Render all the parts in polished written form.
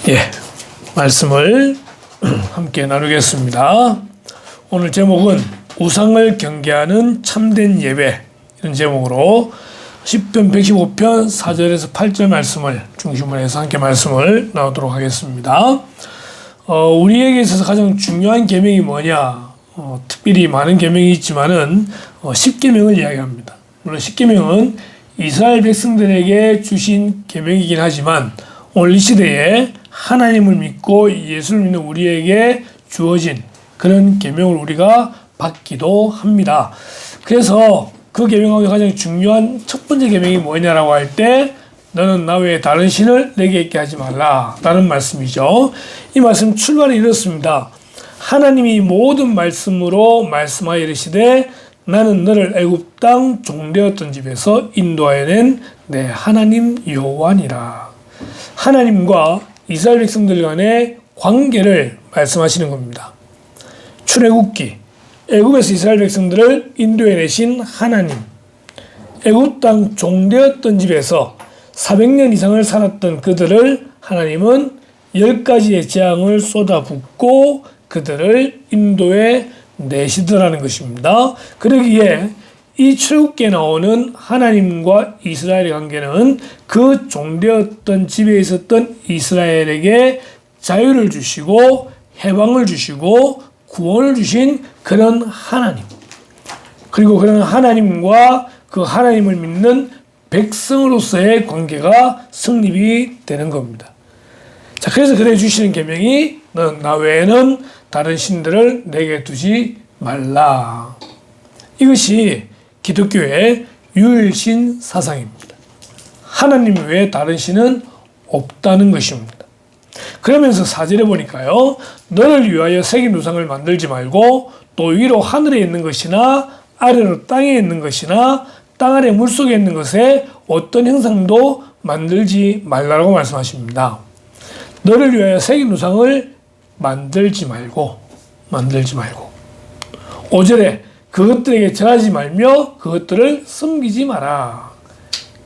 예, 말씀을 함께 나누겠습니다. 오늘 제목은 우상을 경계하는 참된 예배, 이런 제목으로 시편 115편 4절에서 8절 말씀을 중심으로 해서 함께 말씀을 나누도록 하겠습니다. 우리에게 있어서 가장 중요한 계명이 뭐냐? 특별히 많은 계명이 있지만은 10계명을 이야기합니다. 물론 10계명은 이스라엘 백성들에게 주신 계명이긴 하지만 오늘 이 시대에 하나님을 믿고 예수를 믿는 우리에게 주어진 그런 계명을 우리가 받기도 합니다. 그래서 그 계명 가운데 가장 중요한 첫 번째 계명이 뭐냐라고 할 때 너는 나 외에 다른 신을 내게 있게 하지 말라 라는 말씀이죠. 이 말씀 출발이 이렇습니다. 하나님이 모든 말씀으로 말씀하여 이르시되 나는 너를 애굽 땅 종되었던 집에서 인도하여 낸 내 하나님 여호와니라. 하나님과 이스라엘 백성들 간의 관계를 말씀하시는 겁니다. 출애굽기, 애굽에서 이스라엘 백성들을 인도해 내신 하나님, 애굽 땅 종되었던 집에서 400년 이상을 살았던 그들을 하나님은 10가지의 재앙을 쏟아붓고 그들을 인도해 내시더라는 것입니다. 그러기에 이 출애굽기에 나오는 하나님과 이스라엘의 관계는 그 종되었던 집에 있었던 이스라엘에게 자유를 주시고 해방을 주시고 구원을 주신 그런 하나님, 그리고 그런 하나님과 그 하나님을 믿는 백성으로서의 관계가 성립이 되는 겁니다. 자, 그래서 그래 주시는 계명이 넌 나 외에는 다른 신들을 내게 두지 말라. 이것이 기독교의 유일신 사상입니다. 하나님 외에 다른 신은 없다는 것입니다. 그러면서 4절에 보니까요, 너를 위하여 새긴 우상을 만들지 말고 또 위로 하늘에 있는 것이나 아래로 땅에 있는 것이나 땅 아래 물속에 있는 것에 어떤 형상도 만들지 말라고 말씀하십니다. 너를 위하여 새긴 우상을 만들지 말고 5절에 그것들에게 절하지 말며 그것들을 섬기지 마라.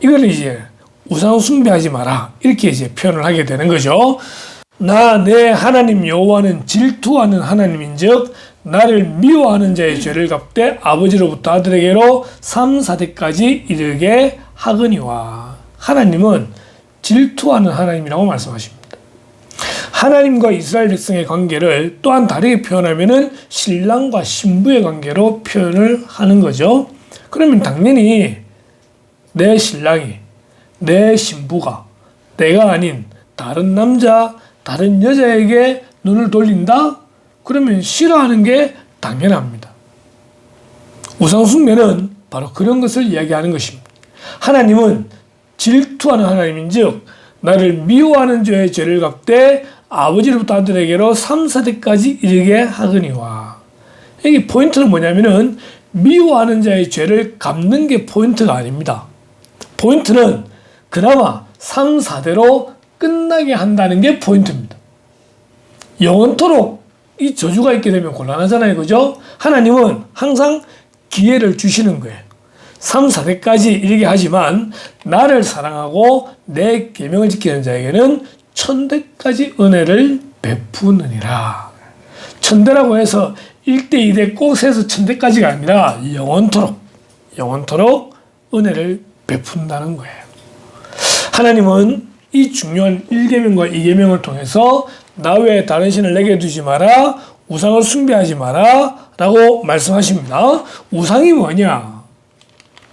이걸 이제 우상 숭배하지 마라, 이렇게 이제 표현을 하게 되는 거죠. 나 내 하나님 여호와는 질투하는 하나님인즉 나를 미워하는 자의 죄를 갚되 아버지로부터 아들에게로 3, 4대까지 이르게 하거니와. 하나님은 질투하는 하나님이라고 말씀하십니다. 하나님과 이스라엘 백성의 관계를 또한 다르게 표현하면은 신랑과 신부의 관계로 표현을 하는 거죠. 그러면 당연히 내 신랑이, 내 신부가 내가 아닌 다른 남자, 다른 여자에게 눈을 돌린다? 그러면 싫어하는 게 당연합니다. 우상숭배는 바로 그런 것을 이야기하는 것입니다. 하나님은 질투하는 하나님인즉 나를 미워하는 자의 죄를 갚되 아버지로부터 아들에게로 3, 4대까지 이르게 하거니와. 여기 포인트는 뭐냐면은 미워하는 자의 죄를 갚는 게 포인트가 아닙니다. 포인트는 그나마 3, 4대로 끝나게 한다는 게 포인트입니다. 영원토록 이 저주가 있게 되면 곤란하잖아요. 그죠? 하나님은 항상 기회를 주시는 거예요. 3, 4대까지 이르게 하지만 나를 사랑하고 내 계명을 지키는 자에게는 1000대까지 은혜를 베푸느니라. 1000대라고 해서 1대, 2대 꼭 세서 1000대까지가 아니라 영원토록 은혜를 베푼다는 거예요. 하나님은 이 중요한 1계명과 2계명을 통해서 나 외에 다른 신을 내게 두지 마라, 우상을 숭배하지 마라 라고 말씀하십니다. 우상이 뭐냐?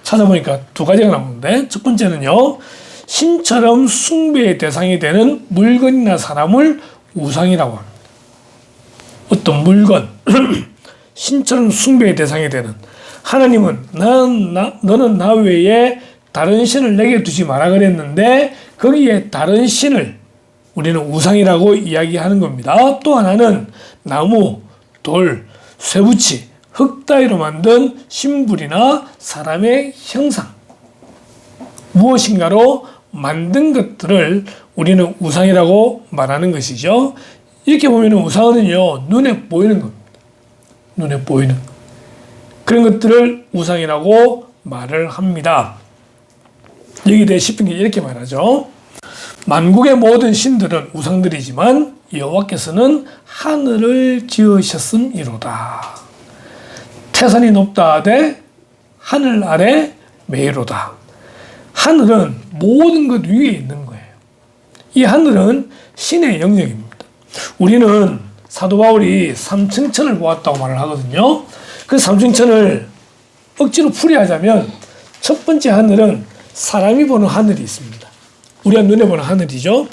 찾아보니까 두 가지가 나오는데, 첫 번째는요, 신처럼 숭배의 대상이 되는 물건이나 사람을 우상이라고 합니다. 어떤 물건, 신처럼 숭배의 대상이 되는. 하나님은 너는 나 외에 다른 신을 내게 두지 마라 그랬는데 거기에 다른 신을 우리는 우상이라고 이야기하는 겁니다. 또 하나는 나무, 돌, 쇠붙이, 흙 따위로 만든 신불이나 사람의 형상, 무엇인가로 만든 것들을 우리는 우상이라고 말하는 것이죠. 이렇게 보면 우상은요, 눈에 보이는 겁니다. 눈에 보이는 그런 것들을 우상이라고 말을 합니다. 여기 대해 시편이 이렇게 말하죠. 만국의 모든 신들은 우상들이지만 여호와께서는 하늘을 지으셨음이로다. 태산이 높다 하되 하늘 아래 매이로다. 하늘은 모든 것 위에 있는 거예요. 이 하늘은 신의 영역입니다. 우리는 사도 바울이 삼층천을 보았다고 말을 하거든요. 그 삼층천을 억지로 풀이하자면 첫 번째 하늘은 사람이 보는 하늘이 있습니다. 우리가 눈에 보는 하늘이죠.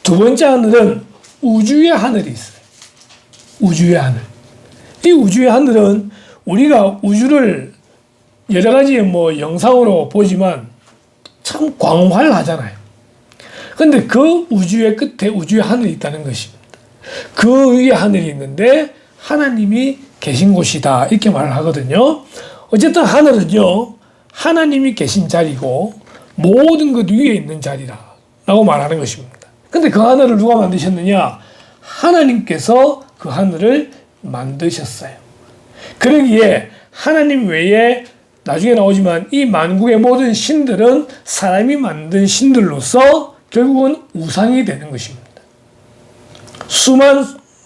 두 번째 하늘은 우주의 하늘이 있어요. 우주의 하늘. 이 우주의 하늘은 우리가 우주를 여러 가지 영상으로 보지만 참 광활하잖아요. 그런데 그 우주의 끝에 우주의 하늘이 있다는 것입니다. 그 위에 하늘이 있는데 하나님이 계신 곳이다. 이렇게 말을 하거든요. 어쨌든 하늘은요, 하나님이 계신 자리고 모든 것 위에 있는 자리라고 말하는 것입니다. 근데 그 하늘을 누가 만드셨느냐? 하나님께서 그 하늘을 만드셨어요. 그러기에 하나님 외에 나중에 나오지만 이 만국의 모든 신들은 사람이 만든 신들로서 결국은 우상이 되는 것입니다.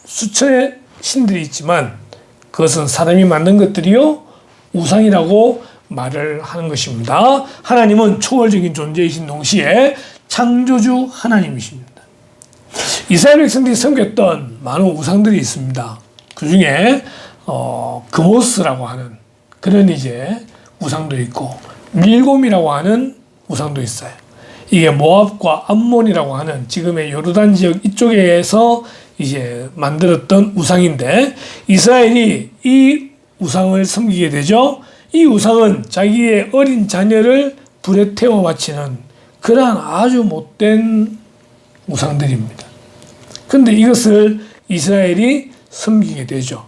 수천의 신들이 있지만 그것은 사람이 만든 것들이요 우상이라고 말을 하는 것입니다. 하나님은 초월적인 존재이신 동시에 창조주 하나님이십니다. 이스라엘 백성들이 섬겼던 많은 우상들이 있습니다. 그 중에 그모스라고 하는 그런 우상도 있고 밀곰이라고 하는 우상도 있어요. 이게 모압과 암몬이라고 하는 지금의 요르단 지역 이쪽에서 만들었던 우상인데 이스라엘이 이 우상을 섬기게 되죠. 이 우상은 자기의 어린 자녀를 불에 태워 바치는 그러한 아주 못된 우상들입니다. 그런데 이것을 이스라엘이 섬기게 되죠.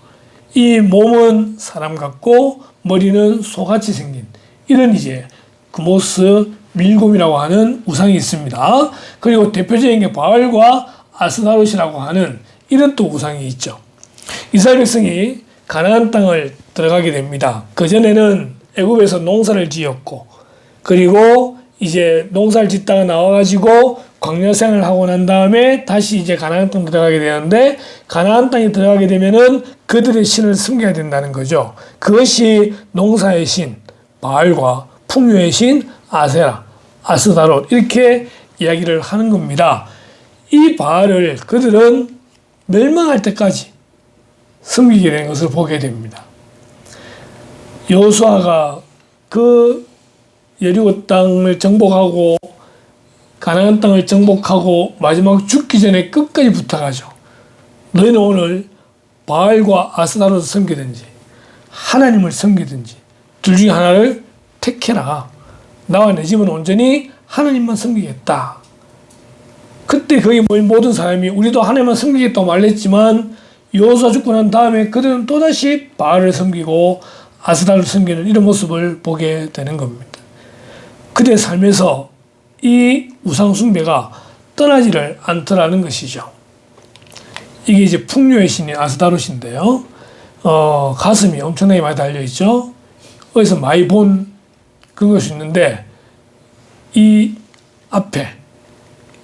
이 몸은 사람 같고 머리는 소같이 생긴 이런 그모스 밀곰이라고 하는 우상이 있습니다. 그리고 대표적인 게 바알과 아스타롯이라고 하는 이런 또 우상이 있죠. 이스라엘 백성이 가나안 땅을 들어가게 됩니다. 그전에는 애굽에서 농사를 지었고 그리고 농사를 짓다가 나와가지고 광야 생활을 하고 난 다음에 다시 가나안 땅 들어가게 되는데 가나안 땅에 들어가게 되면은 그들의 신을 섬겨야 된다는 거죠. 그것이 농사의 신 바알과 풍요의 신 아세라, 아스타롯 이렇게 이야기를 하는 겁니다. 이 바알을 그들은 멸망할 때까지 섬기게 된 것을 보게 됩니다. 여호수아가 그 여리고 땅을 정복하고 가나안 땅을 정복하고 마지막 죽기 전에 끝까지 부탁하죠. 너희는 오늘 바알과 아스타롯을 섬기든지 하나님을 섬기든지 둘 중에 하나를 택해라. 나와 내 집은 온전히 하나님만 섬기겠다. 그때 거기 모인 모든 사람이 우리도 하나님만 섬기겠다고 말했지만 여호수아 죽고 난 다음에 그들은 또다시 바알을 섬기고 아스타를 섬기는 이런 모습을 보게 되는 겁니다. 그들의 삶에서 이 우상 숭배가 떠나지를 않더라는 것이죠. 이게 풍요의 신인 아스타롯인데요. 가슴이 엄청나게 많이 달려있죠. 어디서 많이 본 그런 것이 있는데 이 앞에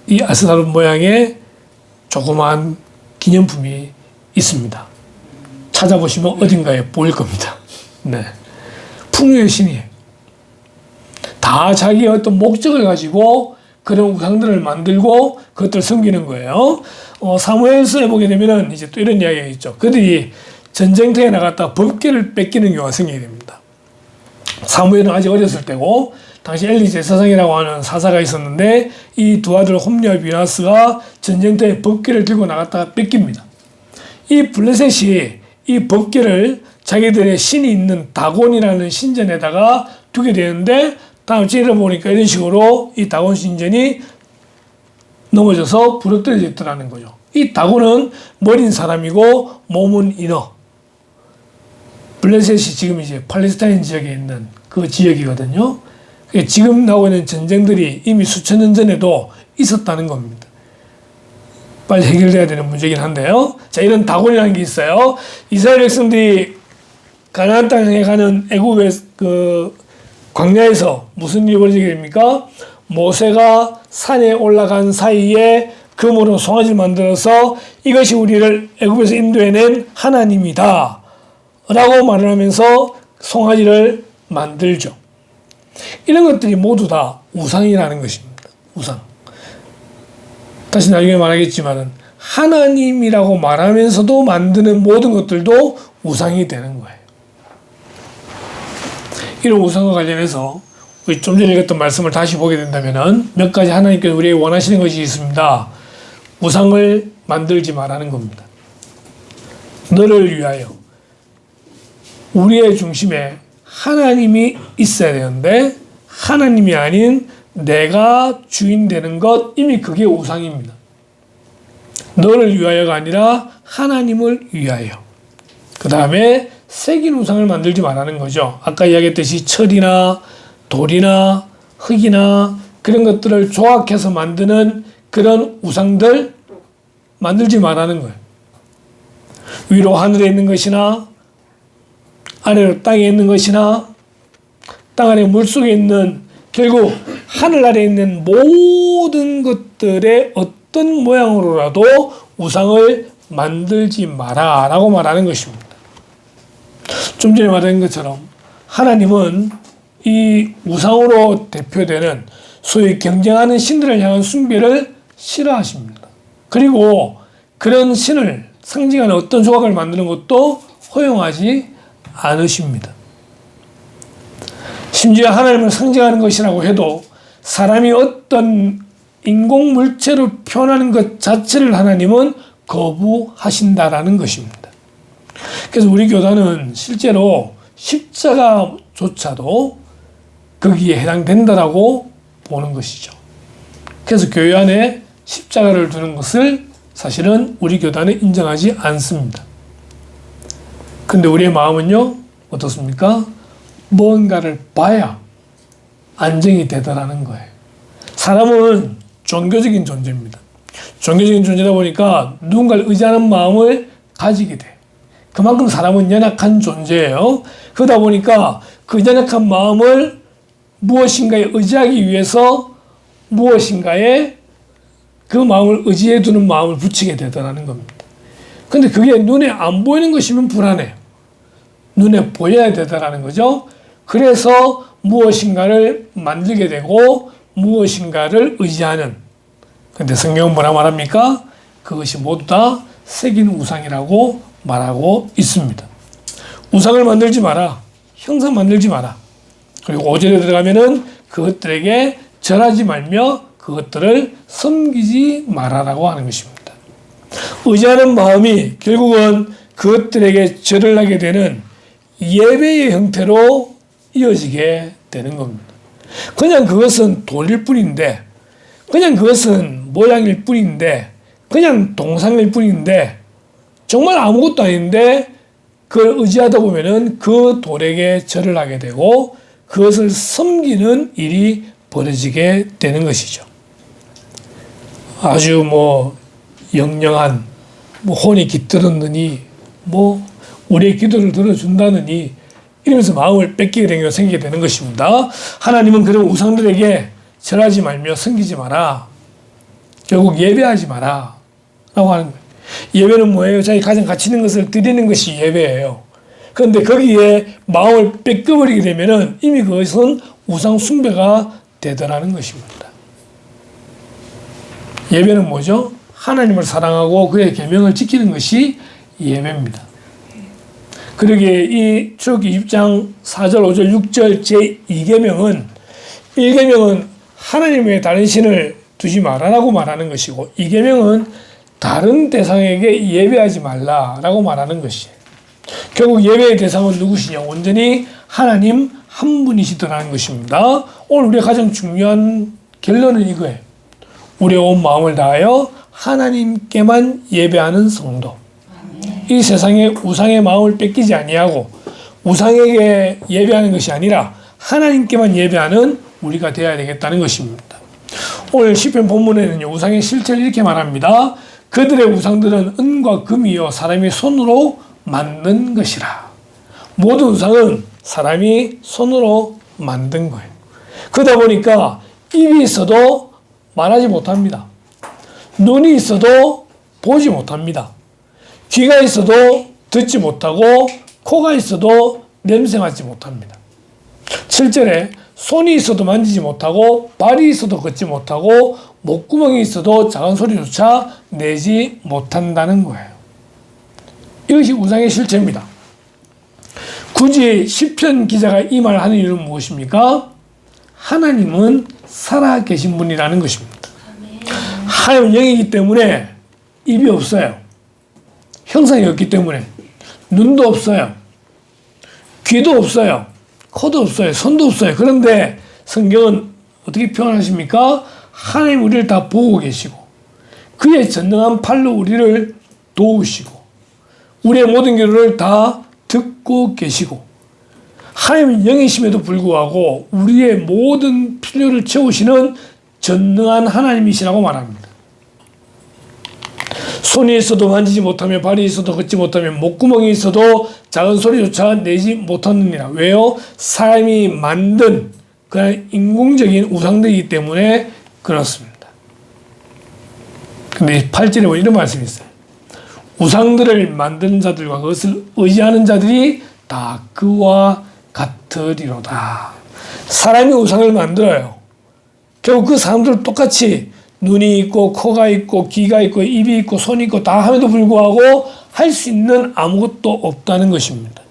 이 아스타롯 모양의 조그마한 기념품이 있습니다. 찾아보시면 어딘가에 보일 겁니다. 네. 풍요의 신이에요. 다 자기의 어떤 목적을 가지고 그런 우상들을 만들고 그것들을 섬기는 거예요. 사무엘서에 보게 되면은 또 이런 이야기가 있죠. 그들이 전쟁터에 나갔다 법궤를 뺏기는 경우가 생기게 됩니다. 사무엘은 아직 어렸을 때고 당시 엘리 제사장이라고 하는 사사가 있었는데 이 두 아들 홈리와 비나스가 전쟁터에 법궤를 들고 나갔다가 뺏깁니다. 이 블레셋이 이 법궤를 자기들의 신이 있는 다곤이라는 신전에다가 두게 되는데 다음 찔러보니까 이런 식으로 이 다곤 신전이 넘어져서 부러뜨려져 있더라는 거죠. 이 다곤은 머린 사람이고 몸은 인어. 블레셋이 지금 팔레스타인 지역에 있는 그 지역이거든요. 지금 나오고 있는 전쟁들이 이미 수천 년 전에도 있었다는 겁니다. 빨리 해결돼야 되는 문제긴 한데요. 자, 이런 다곤이라는 게 있어요. 이스라엘 백성들이 가나안 땅에 가는 애굽의 광야에서 무슨 일이 벌어지게 됩니까? 모세가 산에 올라간 사이에 금으로 송아지를 만들어서 이것이 우리를 애굽에서 인도해낸 하나님이다 라고 말을 하면서 송아지를 만들죠. 이런 것들이 모두 다 우상이라는 것입니다. 우상. 다시 나중에 말하겠지만 하나님이라고 말하면서도 만드는 모든 것들도 우상이 되는 거예요. 이런 우상과 관련해서 우리 좀 전에 읽었던 말씀을 다시 보게 된다면 몇 가지 하나님께서 우리에게 원하시는 것이 있습니다. 우상을 만들지 말라는 겁니다. 너를 위하여 우리의 중심에 하나님이 있어야 되는데 하나님이 아닌 내가 주인 되는 것, 이미 그게 우상입니다. 너를 위하여가 아니라 하나님을 위하여. 그 다음에 새긴 우상을 만들지 말라는 거죠. 아까 이야기했듯이 철이나 돌이나 흙이나 그런 것들을 조각해서 만드는 그런 우상들 만들지 말라는 거예요. 위로 하늘에 있는 것이나 아래로 땅에 있는 것이나 땅 아래 물속에 있는, 결국 하늘 아래에 있는 모든 것들의 어떤 모양으로라도 우상을 만들지 마라 라고 말하는 것입니다. 좀 전에 말한 것처럼 하나님은 이 우상으로 대표되는 소위 경쟁하는 신들을 향한 숭배를 싫어하십니다. 그리고 그런 신을 상징하는 어떤 조각을 만드는 것도 허용하지 않으십니다. 심지어 하나님을 상징하는 것이라고 해도 사람이 어떤 인공 물체로 표현하는 것 자체를 하나님은 거부하신다라는 것입니다. 그래서 우리 교단은 실제로 십자가조차도 거기에 해당된다라고 보는 것이죠. 그래서 교회 안에 십자가를 두는 것을 사실은 우리 교단은 인정하지 않습니다. 근데 우리의 마음은요, 어떻습니까? 뭔가를 봐야 안정이 되더라는 거예요. 사람은 종교적인 존재입니다. 종교적인 존재다 보니까 누군가를 의지하는 마음을 가지게 돼요. 그만큼 사람은 연약한 존재예요. 그러다 보니까 그 연약한 마음을 무엇인가에 의지하기 위해서 무엇인가에 그 마음을 의지해 두는 마음을 붙이게 되더라는 겁니다. 근데 그게 눈에 안 보이는 것이면 불안해요. 눈에 보여야 되더라는 거죠. 그래서 무엇인가를 만들게 되고 무엇인가를 의지하는. 근데 성경은 뭐라 말합니까? 그것이 모두 다 새긴 우상이라고 말하고 있습니다. 우상을 만들지 마라. 형상 만들지 마라. 그리고 5절에 들어가면은 그것들에게 절하지 말며 그것들을 섬기지 마라라고 하는 것입니다. 의지하는 마음이 결국은 그것들에게 절을 하게 되는 예배의 형태로 이어지게 되는 겁니다. 그냥 그것은 돌일 뿐인데, 그냥 그것은 모양일 뿐인데, 그냥 동상일 뿐인데, 정말 아무것도 아닌데 그걸 의지하다 보면은 그 돌에게 절을 하게 되고 그것을 섬기는 일이 벌어지게 되는 것이죠. 아주 영영한 혼이 깃들었느니 우리의 기도를 들어준다느니 이러면서 마음을 뺏기게 되는 경우가 생기게 되는 것입니다. 하나님은 그런 우상들에게 절하지 말며 섬기지 마라. 결국 예배하지 마라 라고 하는 거예요. 예배는 뭐예요? 자기 가장 가치 있는 것을 드리는 것이 예배예요. 그런데 거기에 마음을 뺏겨버리게 되면은 이미 그것은 우상 숭배가 되더라는 것입니다. 예배는 뭐죠? 하나님을 사랑하고 그의 계명을 지키는 것이 예배입니다. 그러기에 이 출애굽기 20장 4절, 5절, 6절 제2계명은 1계명은 하나님 외에 다른 신을 두지 말아라고 말하는 것이고 2계명은 다른 대상에게 예배하지 말라라고 말하는 것이에요. 결국 예배의 대상은 누구시냐? 온전히 하나님 한 분이시더라는 것입니다. 오늘 우리가 가장 중요한 결론은 이거예요. 우리의 온 마음을 다하여 하나님께만 예배하는 성도. 이 세상에 우상의 마음을 뺏기지 아니하고 우상에게 예배하는 것이 아니라 하나님께만 예배하는 우리가 되어야 되겠다는 것입니다. 오늘 시편 본문에는요, 우상의 실체를 이렇게 말합니다. 그들의 우상들은 은과 금이요 사람이 손으로 만든 것이라. 모든 우상은 사람이 손으로 만든 거예요. 그러다 보니까 입이 있어도 말하지 못합니다. 눈이 있어도 보지 못합니다. 귀가 있어도 듣지 못하고 코가 있어도 냄새 맡지 못합니다. 7절에 손이 있어도 만지지 못하고 발이 있어도 걷지 못하고 목구멍이 있어도 작은 소리조차 내지 못한다는 거예요. 이것이 우상의 실체입니다. 굳이 시편 기자가 이 말을 하는 이유는 무엇입니까? 하나님은 살아계신 분이라는 것입니다. 하나님은 영이기 때문에 입이 없어요. 형상이 없기 때문에 눈도 없어요. 귀도 없어요. 코도 없어요. 손도 없어요. 그런데 성경은 어떻게 표현하십니까? 하나님 우리를 다 보고 계시고 그의 전능한 팔로 우리를 도우시고 우리의 모든 기도를 다 듣고 계시고 하나님은 영이심에도 불구하고 우리의 모든 필요를 채우시는 전능한 하나님이시라고 말합니다. 손이 있어도 만지지 못하며 발이 있어도 걷지 못하며 목구멍이 있어도 작은 소리조차 내지 못하느니라. 왜요? 사람이 만든 그냥 인공적인 우상들이기 때문에 그렇습니다. 근데 8절에 보면 이런 말씀이 있어요. 우상들을 만드는 자들과 그것을 의지하는 자들이 다 그와 같으리로다. 사람이 우상을 만들어요. 결국 그 사람들은 똑같이 눈이 있고 코가 있고 귀가 있고 입이 있고 손이 있고 다 함에도 불구하고 할 수 있는 아무것도 없다는 것입니다.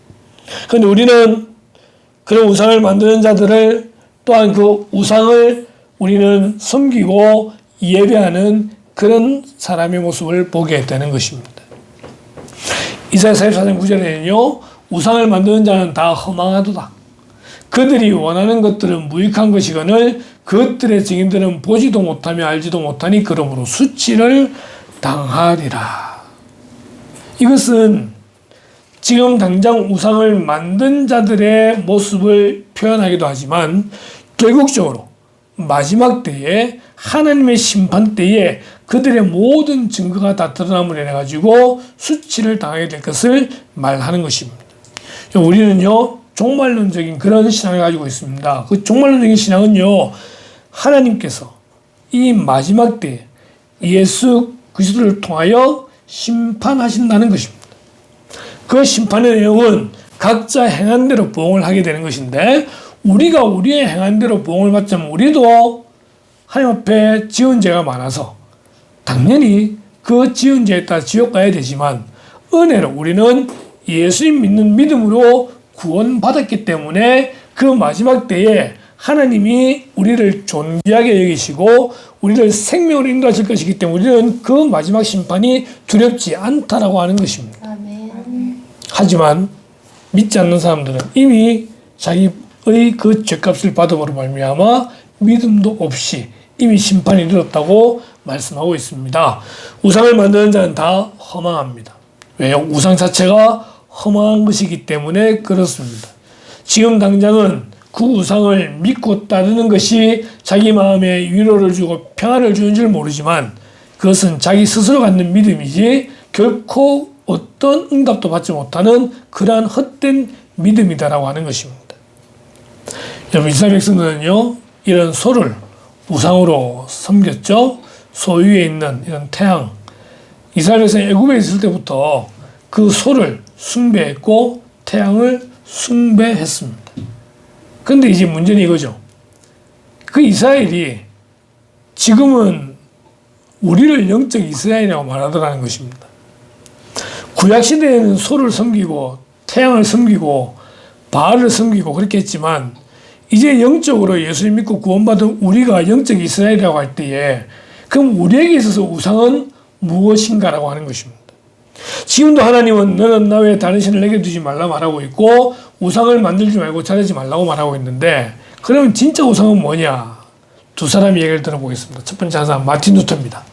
그런데 우리는 그런 우상을 만드는 자들을 또한 그 우상을 우리는 섬기고 예배하는 그런 사람의 모습을 보게 되는 것입니다. 이사야 44장 9절에는요. 우상을 만드는 자는 다 허망하도다. 그들이 원하는 것들은 무익한 것이거늘 그것들의 증인들은 보지도 못하며 알지도 못하니 그러므로 수치를 당하리라. 이것은 지금 당장 우상을 만든 자들의 모습을 표현하기도 하지만 결국적으로 마지막 때에 하나님의 심판 때에 그들의 모든 증거가 다 드러남으로 인해 가지고 수치를 당하게 될 것을 말하는 것입니다. 우리는요 종말론적인 그런 신앙을 가지고 있습니다. 그 종말론적인 신앙은요 하나님께서 이 마지막 때에 예수 그리스도를 통하여 심판하신다는 것입니다. 그 심판의 내용은 각자 행한 대로 보응을 하게 되는 것인데 우리가 우리의 행한 대로 보응을 받자면 우리도 하나님 앞에 지은 죄가 많아서 당연히 그 지은 죄에 따라 지옥 가야 되지만 은혜로 우리는 예수님 믿는 믿음으로 구원받았기 때문에 그 마지막 때에 하나님이 우리를 존귀하게 여기시고 우리를 생명으로 인도하실 것이기 때문에 우리는 그 마지막 심판이 두렵지 않다라고 하는 것입니다. 아멘. 하지만 믿지 않는 사람들은 이미 자기의 그 죄값을 받음으로 말미암아 믿음도 없이 이미 심판이 이르렀다고 말씀하고 있습니다. 우상을 만드는 자는 다 허망합니다. 왜요? 우상 자체가 허망한 것이기 때문에 그렇습니다. 지금 당장은 그 우상을 믿고 따르는 것이 자기 마음에 위로를 주고 평안을 주는 줄 모르지만 그것은 자기 스스로 갖는 믿음이지 결코 어떤 응답도 받지 못하는 그러한 헛된 믿음이다라고 하는 것입니다. 여러분 이스라엘 백성들은요 이런 소를 우상으로 섬겼죠. 소 위에 있는 이런 태양. 이스라엘 백성이 애굽에 있을 때부터 그 소를 숭배했고 태양을 숭배했습니다. 그런데 이제 문제는 이거죠. 그 이스라엘이 지금은 우리를 영적 이스라엘이라고 말하더라는 것입니다. 구약시대에는 소를 섬기고 태양을 섬기고 바알을 섬기고 그렇게 했지만 이제 영적으로 예수님 믿고 구원받은 우리가 영적 이스라엘이라고 할 때에 그럼 우리에게 있어서 우상은 무엇인가라고 하는 것입니다. 지금도 하나님은 너는 나 외에 다른 신을 내게 두지 말라 말하고 있고 우상을 만들지 말고 차리지 말라고 말하고 있는데 그러면 진짜 우상은 뭐냐? 두 사람의 얘기를 들어보겠습니다. 첫 번째 사람 마틴 루터입니다.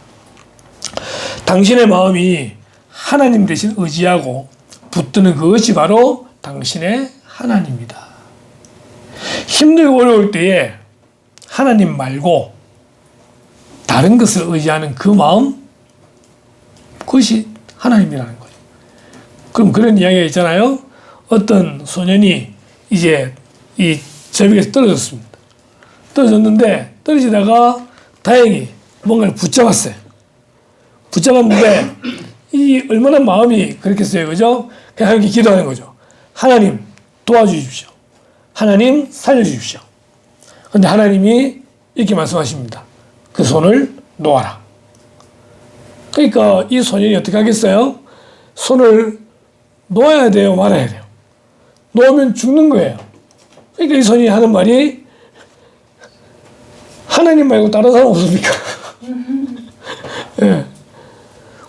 당신의 마음이 하나님 대신 의지하고 붙드는 그것이 바로 당신의 하나님이다. 힘들고 어려울 때에 하나님 말고 다른 것을 의지하는 그 마음 그것이 하나님이라는 거예요. 그럼 그런 이야기가 있잖아요. 어떤 소년이 이제 이 절벽에서 떨어졌습니다. 떨어졌는데 떨어지다가 다행히 뭔가를 붙잡았어요. 붙잡았는데 이 얼마나 마음이 그렇겠어요, 그죠? 그냥 하나님께 기도하는 거죠. 하나님 도와주십시오. 하나님 살려주십시오. 그런데 하나님이 이렇게 말씀하십니다. 그 손을 놓아라. 그러니까 이 소년이 어떻게 하겠어요? 손을 놓아야 돼요, 말아야 돼요? 놓으면 죽는 거예요. 그러니까 이 소년이 하는 말이 하나님 말고 다른 사람 없습니까? 예.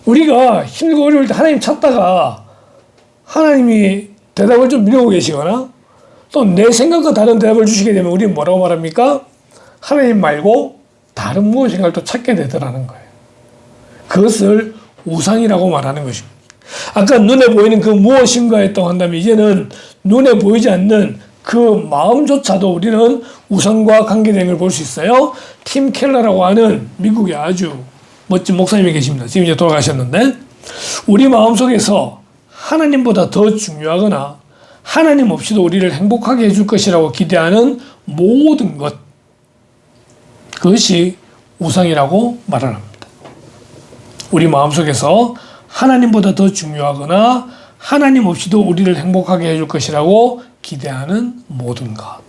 우리가 힘들고 어려울 때 하나님 찾다가 하나님이 대답을 좀 미루고 계시거나 또 내 생각과 다른 대답을 주시게 되면 우리는 뭐라고 말합니까? 하나님 말고 다른 무엇인가를 또 찾게 되더라는 거예요. 그것을 우상이라고 말하는 것입니다. 아까 눈에 보이는 그 무엇인가 했다고 한다면 이제는 눈에 보이지 않는 그 마음조차도 우리는 우상과 관계된 걸 볼 수 있어요. 팀 켈러라고 하는 미국의 아주 멋진 목사님이 계십니다. 지금 이제 돌아가셨는데 우리 마음속에서 하나님보다 더 중요하거나 하나님 없이도 우리를 행복하게 해줄 것이라고 기대하는 모든 것, 그것이 우상이라고 말을 합니다. 우리 마음속에서 하나님보다 더 중요하거나 하나님 없이도 우리를 행복하게 해줄 것이라고 기대하는 모든 것.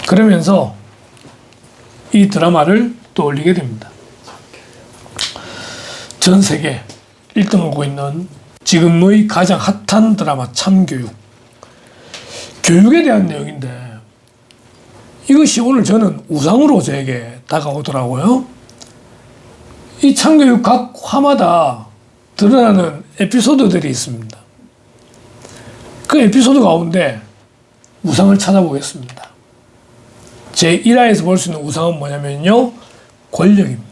그러면서 이 드라마를 떠올리게 됩니다. 전 세계 1등을 하고 있는 지금의 가장 핫한 드라마 참교육. 교육에 대한 내용인데 이것이 오늘 저는 우상으로 저에게 다가오더라고요. 이 참교육 각 화마다 드러나는 에피소드들이 있습니다. 그 에피소드 가운데 우상을 찾아보겠습니다. 제 1화에서 볼 수 있는 우상은 뭐냐면요, 권력입니다.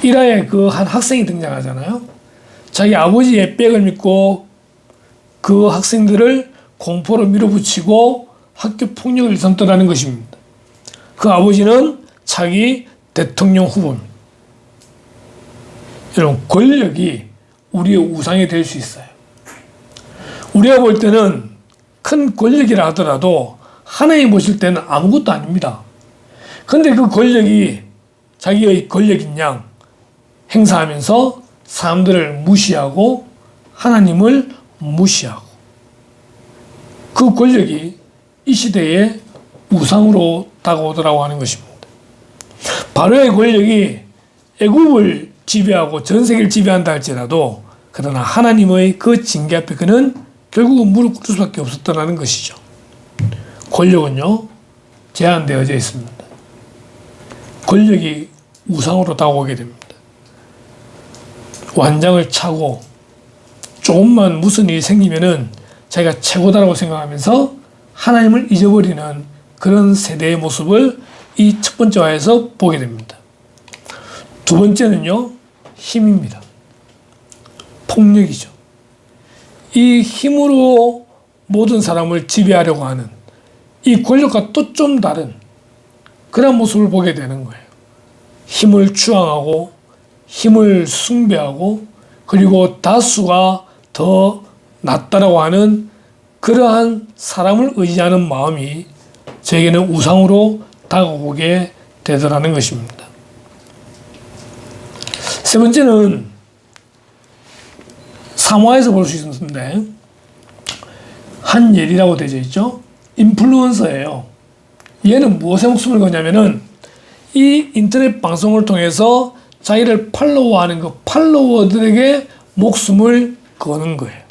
1화에 그 한 학생이 등장하잖아요. 자기 아버지의 백을 믿고 그 학생들을 공포로 밀어붙이고 학교 폭력을 일삼더라는 것입니다. 그 아버지는 차기 대통령 후보입니다. 여러분, 권력이 우리의 우상이 될 수 있어요. 우리가 볼 때는 큰 권력이라 하더라도 하나님 보실 때는 아무것도 아닙니다. 그런데 그 권력이 자기의 권력인 양 행사하면서 사람들을 무시하고 하나님을 무시하고 그 권력이 이 시대에 우상으로 다가오더라고 하는 것입니다. 바로의 권력이 애굽을 지배하고 전 세계를 지배한다 할지라도 그러나 하나님의 그 징계 앞에 그는 결국은 무릎 꿇을 수밖에 없었다는 것이죠. 권력은요, 제한되어져 있습니다. 권력이 우상으로 다가오게 됩니다. 완장을 차고 조금만 무슨 일이 생기면은 자기가 최고다라고 생각하면서 하나님을 잊어버리는 그런 세대의 모습을 이 첫 번째 화에서 보게 됩니다. 두 번째는요, 힘입니다. 폭력이죠. 이 힘으로 모든 사람을 지배하려고 하는 이 권력과 또 좀 다른 그런 모습을 보게 되는 거예요. 힘을 추앙하고 힘을 숭배하고 그리고 다수가 더 낫다라고 하는 그러한 사람을 의지하는 마음이 저에게는 우상으로 다가오게 되더라는 것입니다. 세 번째는 3화에서 볼 수 있는데 한예리라고 되어 있죠. 인플루언서예요. 얘는 무엇에 목숨을 거냐면은 이 인터넷 방송을 통해서 자기를 팔로워하는 그 팔로워들에게 목숨을 거는 거예요.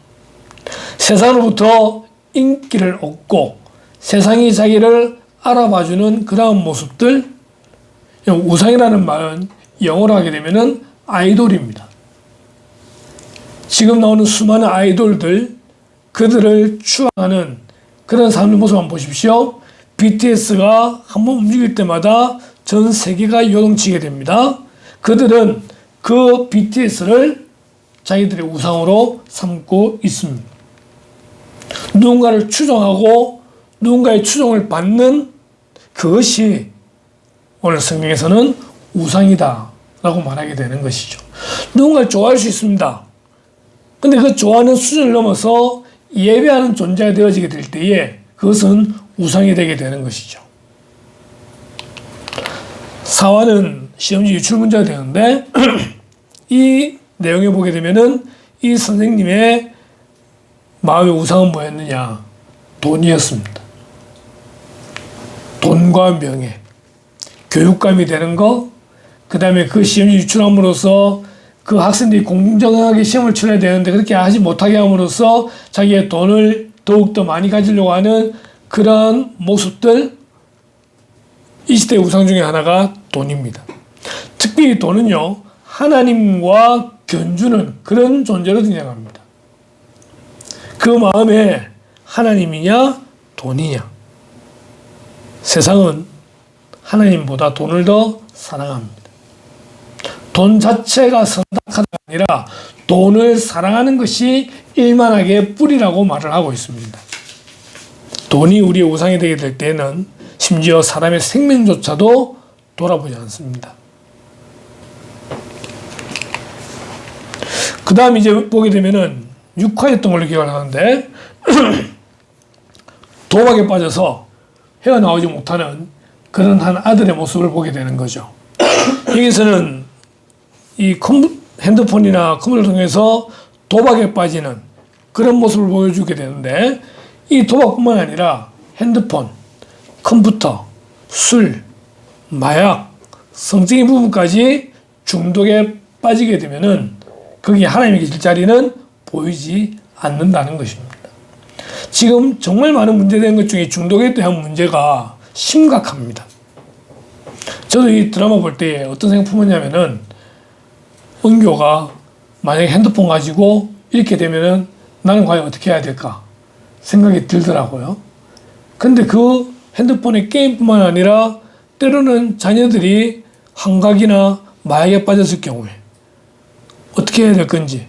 세상으로부터 인기를 얻고 세상이 자기를 알아봐주는 그러한 모습들, 우상이라는 말은 영어로 하게 되면은 아이돌입니다. 지금 나오는 수많은 아이돌들, 그들을 추앙하는 그런 사람들 모습 한번 보십시오. BTS가 한번 움직일 때마다 전 세계가 요동치게 됩니다. 그들은 그 BTS를 자기들의 우상으로 삼고 있습니다. 누군가를 추종하고 누군가의 추종을 받는 그것이 오늘 성경에서는 우상이다 라고 말하게 되는 것이죠. 누군가를 좋아할 수 있습니다. 근데 그 좋아하는 수준을 넘어서 예배하는 존재가 되어지게 될 때에 그것은 우상이 되게 되는 것이죠. 사화는 시험지 유출 문제가 되는데 이 내용에 보게 되면은 이 선생님의 마음의 우상은 뭐였느냐? 돈이었습니다. 돈과 명예, 교육감이 되는 거, 그 다음에 그 시험지 유출함으로써 그 학생들이 공정하게 시험을 치러야 되는데 그렇게 하지 못하게 함으로써 자기의 돈을 더욱더 많이 가지려고 하는 그러한 모습들, 이 시대의 우상 중에 하나가 돈입니다. 특히 돈은요, 하나님과 견주는 그런 존재로 등장합니다. 그 마음에 하나님이냐 돈이냐. 세상은 하나님보다 돈을 더 사랑합니다. 돈 자체가 선악하다가 아니라 돈을 사랑하는 것이 일만하게 뿌리라고 말을 하고 있습니다. 돈이 우리의 우상이 되게 될 때는 심지어 사람의 생명조차도 돌아보지 않습니다. 그 다음 이제 보게 되면은 육화였던 걸로 기억을 하는데 도박에 빠져서 헤어나오지 못하는 그런 한 아들의 모습을 보게 되는 거죠. 여기서는 이 핸드폰이나 컴퓨터를 통해서 도박에 빠지는 그런 모습을 보여주게 되는데 이 도박뿐만 아니라 핸드폰, 컴퓨터, 술, 마약, 성적인 부분까지 중독에 빠지게 되면은 거기에 하나님의 계실 자리는 보이지 않는다는 것입니다. 지금 정말 많은 문제된 것 중에 중독에 대한 문제가 심각합니다. 저도 이 드라마 볼 때 어떤 생각 품었냐면은 은교가 만약에 핸드폰 가지고 이렇게 되면은 나는 과연 어떻게 해야 될까 생각이 들더라고요. 근데 그 핸드폰의 게임뿐만 아니라 때로는 자녀들이 환각이나 마약에 빠졌을 경우에 어떻게 해야 될 건지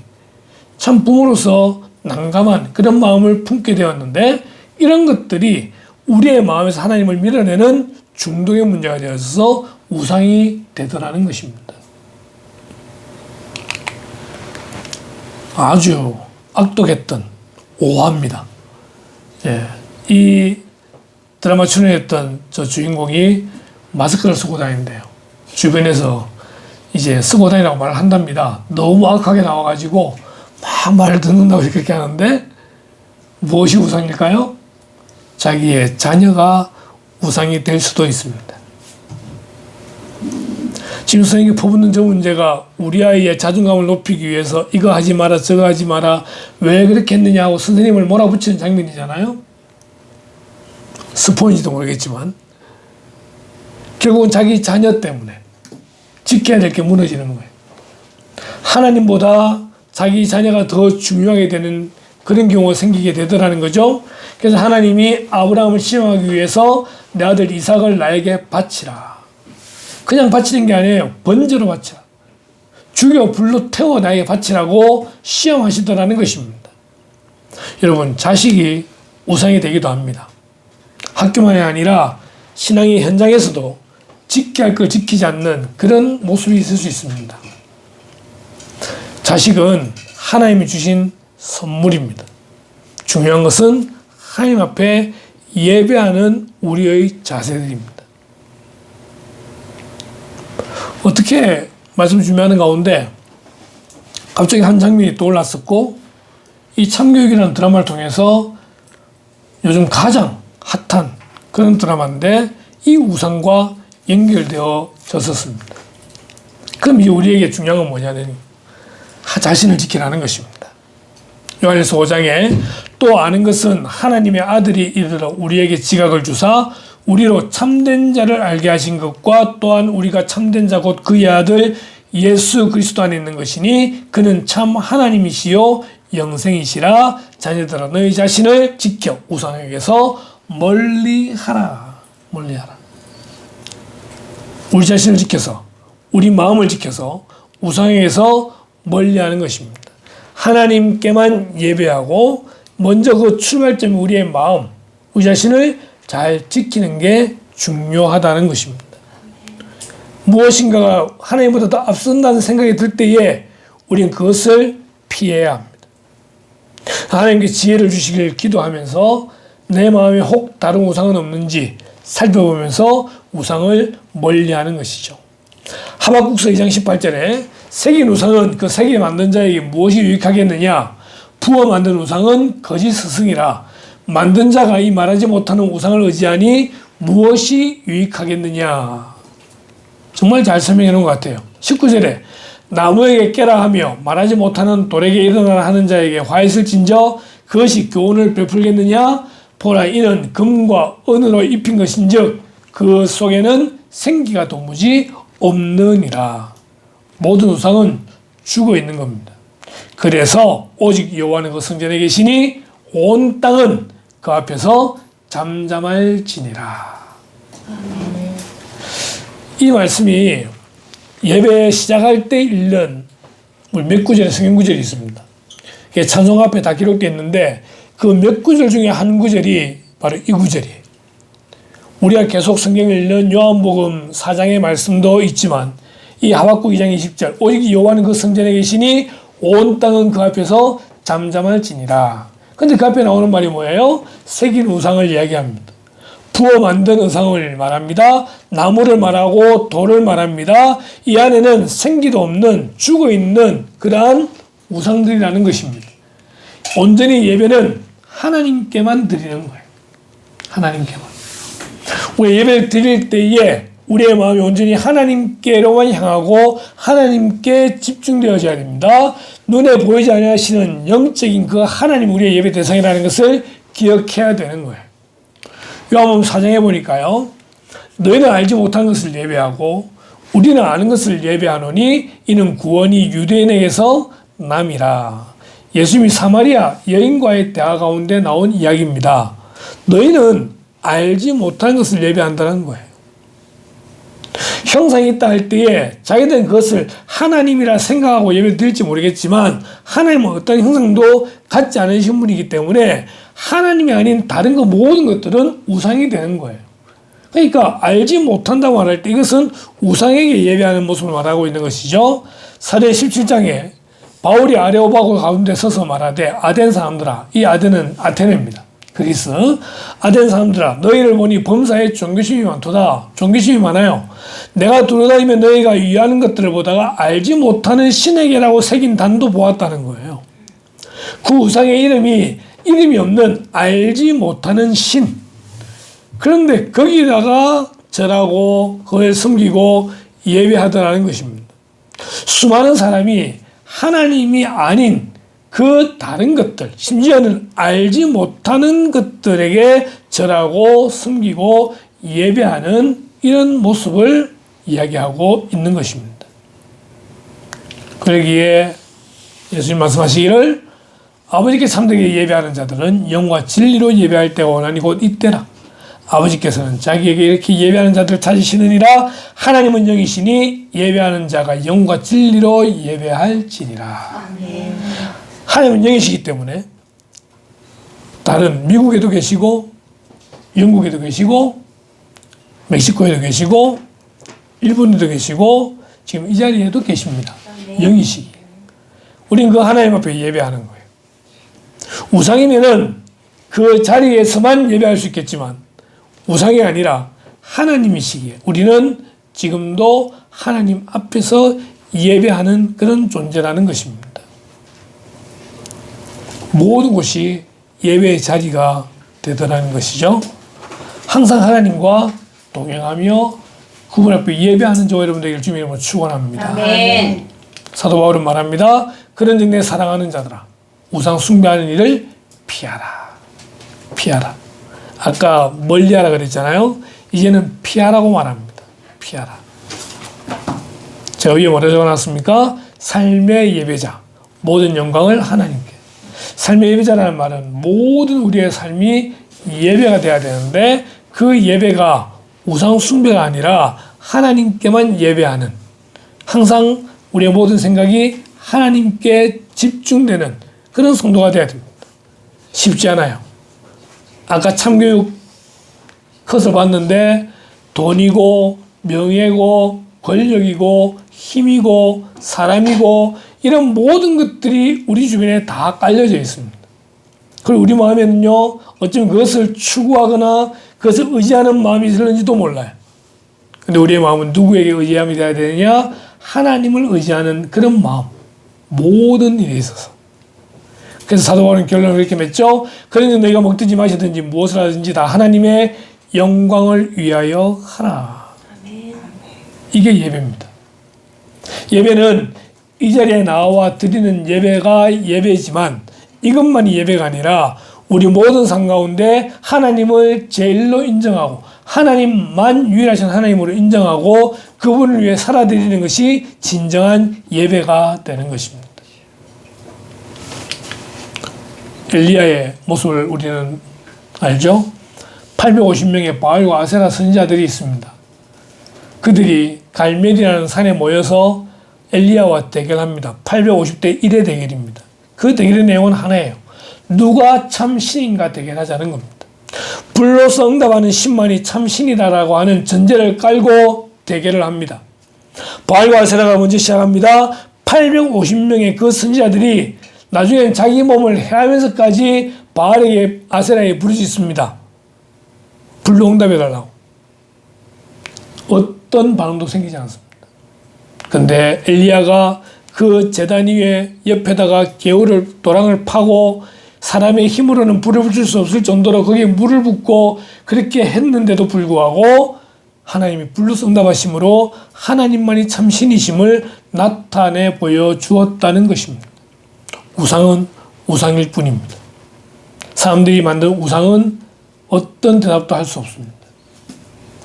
참 부모로서 난감한 그런 마음을 품게 되었는데 이런 것들이 우리의 마음에서 하나님을 밀어내는 중독의 문제가 되어서 우상이 되더라는 것입니다. 아주 악독했던 오화입니다. 예, 이 드라마 출연했던 저 주인공이 마스크를 쓰고 다니는데요. 주변에서 이제 쓰고 다니라고 말을 한답니다. 너무 악하게 나와가지고 막 말을 듣는다고 그렇게 하는데 무엇이 우상일까요? 자기의 자녀가 우상이 될 수도 있습니다. 지금 선생님이 퍼붓는 저 문제가 우리 아이의 자존감을 높이기 위해서 이거 하지 마라 저거 하지 마라 왜 그렇게 했느냐 하고 선생님을 몰아붙이는 장면이잖아요. 스포인지도 모르겠지만 결국은 자기 자녀 때문에 지켜야 될 게 무너지는 거예요. 하나님보다 자기 자녀가 더 중요하게 되는 그런 경우가 생기게 되더라는 거죠. 그래서 하나님이 아브라함을 시험하기 위해서 내 아들 이삭을 나에게 바치라. 그냥 바치는 게 아니에요. 번제로 바치라. 죽여 불로 태워 나에게 바치라고 시험하시더라는 것입니다. 여러분, 자식이 우상이 되기도 합니다. 학교만이 아니라 신앙의 현장에서도 지켜야 할 걸 지키지 않는 그런 모습이 있을 수 있습니다. 자식은 하나님이 주신 선물입니다. 중요한 것은 하나님 앞에 예배하는 우리의 자세들입니다. 어떻게 말씀 준비하는 가운데 갑자기 한 장면이 떠올랐었고 이 참교육이라는 드라마를 통해서 요즘 가장 핫한 그런 드라마인데 이 우상과 연결되어졌었습니다. 그럼 이 우리에게 중요한 건 뭐냐면 자신을 지키라는 것입니다. 요한일서 5장에 또 아는 것은 하나님의 아들이 이르러 우리에게 지각을 주사 우리로 참된 자를 알게 하신 것과 또한 우리가 참된 자 곧 그의 아들 예수 그리스도 안에 있는 것이니 그는 참 하나님이시요 영생이시라. 자녀들아 너희 자신을 지켜 우상에게서 멀리하라. 멀리하라. 우리 자신을 지켜서 우리 마음을 지켜서 우상에게서 멀리하는 것입니다. 하나님께만 예배하고 먼저 그 출발점이 우리의 마음, 우리 자신을 잘 지키는 게 중요하다는 것입니다. 무엇인가가 하나님보다 더 앞선다는 생각이 들 때에 우리는 그것을 피해야 합니다. 하나님께 지혜를 주시길 기도하면서 내 마음에 혹 다른 우상은 없는지 살펴보면서 우상을 멀리하는 것이죠. 하박국서 2장 18절에 새긴 우상은 그 새기게 만든 자에게 무엇이 유익하겠느냐? 부어 만든 우상은 거짓 스승이라. 만든 자가 이 말하지 못하는 우상을 의지하니 무엇이 유익하겠느냐? 정말 잘 설명해 놓은 것 같아요. 19절에 나무에게 깨라 하며 말하지 못하는 돌에게 일어나라 하는 자에게 화했을 진저 그것이 교훈을 베풀겠느냐? 보라 이는 금과 은으로 입힌 것인즉 그 속에는 생기가 도무지 없느니라. 모든 우상은 죽어 있는 겁니다. 그래서 오직 여호와는 그 성전에 계시니 온 땅은 그 앞에서 잠잠할지니라. 이 말씀이 예배 시작할 때 읽는 몇 구절의 성경 구절이 있습니다. 찬송 앞에 다 기록되어 있는데 그 몇 구절 중에 한 구절이 바로 이 구절이에요. 우리가 계속 성경을 읽는 요한복음 4장의 말씀도 있지만 이 하박국 2장 20절 오직 여호와는 그 성전에 계시니 온 땅은 그 앞에서 잠잠할지니라. 근데 그 앞에 나오는 말이 뭐예요? 새긴 우상을 이야기합니다. 부어 만든 우상을 말합니다. 나무를 말하고 돌을 말합니다. 이 안에는 생기도 없는 죽어있는 그러한 우상들이라는 것입니다. 온전히 예배는 하나님께만 드리는 거예요. 하나님께만. 우리 예배를 드릴 때에 우리의 마음이 온전히 하나님께로만 향하고 하나님께 집중되어져야 됩니다. 눈에 보이지 않으시는 영적인 그 하나님 우리의 예배 대상이라는 것을 기억해야 되는 거예요. 요한복음 4장에 보니까요. 너희는 알지 못한 것을 예배하고 우리는 아는 것을 예배하노니 이는 구원이 유대인에게서 남이라. 예수님이 사마리아 여인과의 대화 가운데 나온 이야기입니다. 너희는 알지 못한 것을 예배한다는 거예요. 형상이 있다 할 때에 자기들은 그것을 하나님이라 생각하고 예배를 드릴지 모르겠지만 하나님은 어떤 형상도 갖지 않으신 분이기 때문에 하나님이 아닌 다른 거 모든 것들은 우상이 되는 거예요. 그러니까 알지 못한다고 말할 때 이것은 우상에게 예배하는 모습을 말하고 있는 것이죠. 사도행 17장에 바울이 아레오바고 가운데 서서 말하되 아덴 사람들아, 이 아덴은 아테네입니다. 그리스. 아덴 사람들아 너희를 보니 범사에 종교심이 많도다. 종교심이 많아요. 내가 돌아다니며 너희가 위하는 것들을 보다가 알지 못하는 신에게라고 새긴 단도 보았다는 거예요. 그 우상의 이름이 없는 알지 못하는 신. 그런데 거기다가 절하고 그걸 섬기고 예배하더라는 것입니다. 수많은 사람이 하나님이 아닌 그 다른 것들, 심지어는 알지 못하는 것들에게 절하고 섬기고 예배하는 이런 모습을 이야기하고 있는 것입니다. 그러기에 예수님 말씀하시기를 아버지께 참되게 예배하는 자들은 영과 진리로 예배할 때가 원하니 곧 이때라. 아버지께서는 자기에게 이렇게 예배하는 자들을 찾으시느니라. 하나님은 영이시니 예배하는 자가 영과 진리로 예배할지니라. 아멘. 하나님은 영이시기 때문에 다른 미국에도 계시고 영국에도 계시고 멕시코에도 계시고 일본에도 계시고 지금 이 자리에도 계십니다. 영이시기. 우리는 그 하나님 앞에 예배하는 거예요. 우상이면은 그 자리에서만 예배할 수 있겠지만 우상이 아니라 하나님이시기에 우리는 지금도 하나님 앞에서 예배하는 그런 존재라는 것입니다. 모든 곳이 예배의 자리가 되더라는 것이죠. 항상 하나님과 동행하며 그분 앞에 예배하는 저와 여러분들에게 주님의 이름으로 축원합니다. 아멘. 사도 바울은 말합니다. 그런즉 내 사랑하는 자들아 우상 숭배하는 일을 피하라. 피하라. 아까 멀리하라 그랬잖아요. 이제는 피하라고 말합니다. 피하라. 제가 위에 뭐라 적어놨습니까? 삶의 예배자. 모든 영광을 하나님께. 삶의 예배자라는 말은 모든 우리의 삶이 예배가 돼야 되는데 그 예배가 우상 숭배가 아니라 하나님께만 예배하는 항상 우리의 모든 생각이 하나님께 집중되는 그런 성도가 돼야 됩니다. 쉽지 않아요. 아까 참교육 컷을 봤는데 돈이고 명예고 권력이고 힘이고 사람이고 이런 모든 것들이 우리 주변에 다 깔려져 있습니다. 그리고 우리 마음에는요, 어쩌면 그것을 추구하거나 그것을 의지하는 마음이 있을는지도 몰라요. 근데 우리의 마음은 누구에게 의지함이 되어야 되느냐? 하나님을 의지하는 그런 마음. 모든 일에 있어서. 그래서 사도 바울은 결론을 이렇게 맺죠. 그러니 너희가 먹든지 마시든지 무엇을 하든지 다 하나님의 영광을 위하여 하라. 이게 예배입니다. 예배는 이 자리에 나와 드리는 예배가 예배지만 이것만이 예배가 아니라 우리 모든 삶 가운데 하나님을 제일로 인정하고 하나님만 유일하신 하나님으로 인정하고 그분을 위해 살아드리는 것이 진정한 예배가 되는 것입니다. 엘리야의 모습을 우리는 알죠? 850명의 바알과 아세라 선지자들이 있습니다. 그들이 갈멜이라는 산에 모여서 엘리야와 대결합니다. 850대 1의 대결입니다. 그 대결의 내용은 하나예요. 누가 참 신인가 대결하자는 겁니다. 불로서 응답하는 신만이 참 신이다라고 하는 전제를 깔고 대결을 합니다. 바알과 아세라가 먼저 시작합니다. 850명의 그 선지자들이 나중엔 자기 몸을 해하면서까지 바알에게 아세라에게 부르짖습니다. 불로 응답해달라고. 어떤 반응도 생기지 않습니다. 근데 엘리야가 그 제단 위에 옆에다가 도랑을 파고 사람의 힘으로는 불을 붙일 수 없을 정도로 거기에 물을 붓고 그렇게 했는데도 불구하고 하나님이 불로서 응답하심으로 하나님만이 참 신이심을 나타내 보여주었다는 것입니다. 우상은 우상일 뿐입니다. 사람들이 만든 우상은 어떤 대답도 할 수 없습니다.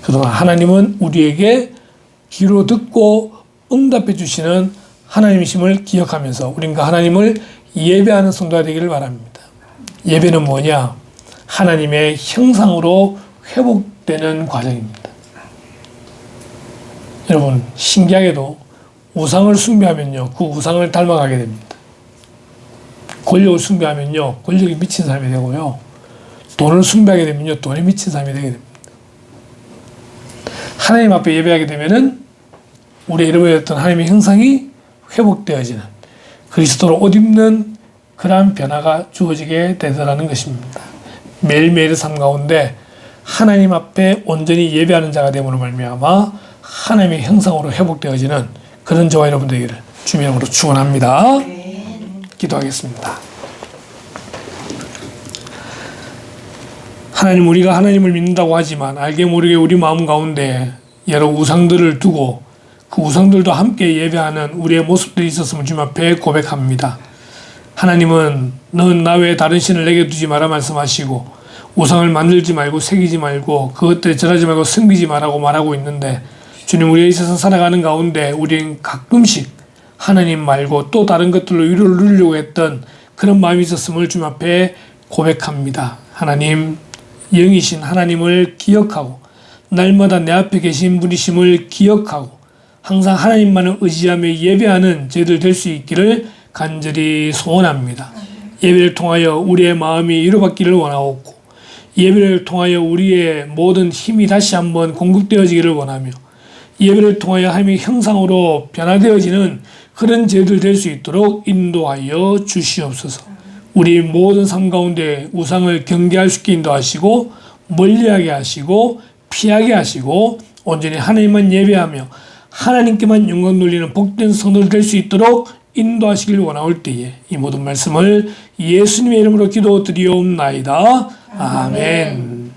그동안 하나님은 우리에게 귀로 듣고 응답해 주시는 하나님이심을 기억하면서 우리가 하나님을 예배하는 성도가 되기를 바랍니다. 예배는 뭐냐? 하나님의 형상으로 회복되는 과정입니다. 여러분, 신기하게도 우상을 숭배하면요, 그 우상을 닮아가게 됩니다. 권력을 숭배하면요, 권력이 미친 사람이 되고요, 돈을 숭배하게 되면요, 돈이 미친 사람이 되게 됩니다. 하나님 앞에 예배하게 되면은 우리의 잃어버렸던 하나님의 형상이 회복되어지는 그리스도로 옷 입는 그러한 변화가 주어지게 되더라는 것입니다. 매일매일의 삶 가운데 하나님 앞에 온전히 예배하는 자가 됨으로 말미암아 하나님의 형상으로 회복되어지는 그런 저와 여러분 되기를 주님의 이름으로 축원합니다. 기도하겠습니다. 하나님, 우리가 하나님을 믿는다고 하지만 알게 모르게 우리 마음 가운데 여러 우상들을 두고 그 우상들도 함께 예배하는 우리의 모습들이 있었음을 주님 앞에 고백합니다. 하나님은 너는 나 외에 다른 신을 내게 두지 마라 말씀하시고 우상을 만들지 말고 새기지 말고 그것들에 절하지 말고 섬기지 말라고 말하고 있는데, 주님, 우리의 있어서 살아가는 가운데 우리는 가끔씩 하나님 말고 또 다른 것들로 위로를 누리려고 했던 그런 마음이 있었음을 주님 앞에 고백합니다. 하나님, 영이신 하나님을 기억하고 날마다 내 앞에 계신 분이심을 기억하고 항상 하나님만을 의지하며 예배하는 저희들 될 수 있기를 간절히 소원합니다. 예배를 통하여 우리의 마음이 위로받기를 원하옵고 예배를 통하여 우리의 모든 힘이 다시 한번 공급되어지기를 원하며 예배를 통하여 하나님의 형상으로 변화되어지는 그런 저희들 될 수 있도록 인도하여 주시옵소서. 우리 모든 삶 가운데 우상을 경계할 수 있게 인도하시고 멀리하게 하시고 피하게 하시고 온전히 하나님만 예배하며 하나님께만 영광 돌리는 복된 성도들 될 수 있도록 인도하시길 원하올 때에 이 모든 말씀을 예수님의 이름으로 기도드리옵나이다. 아멘.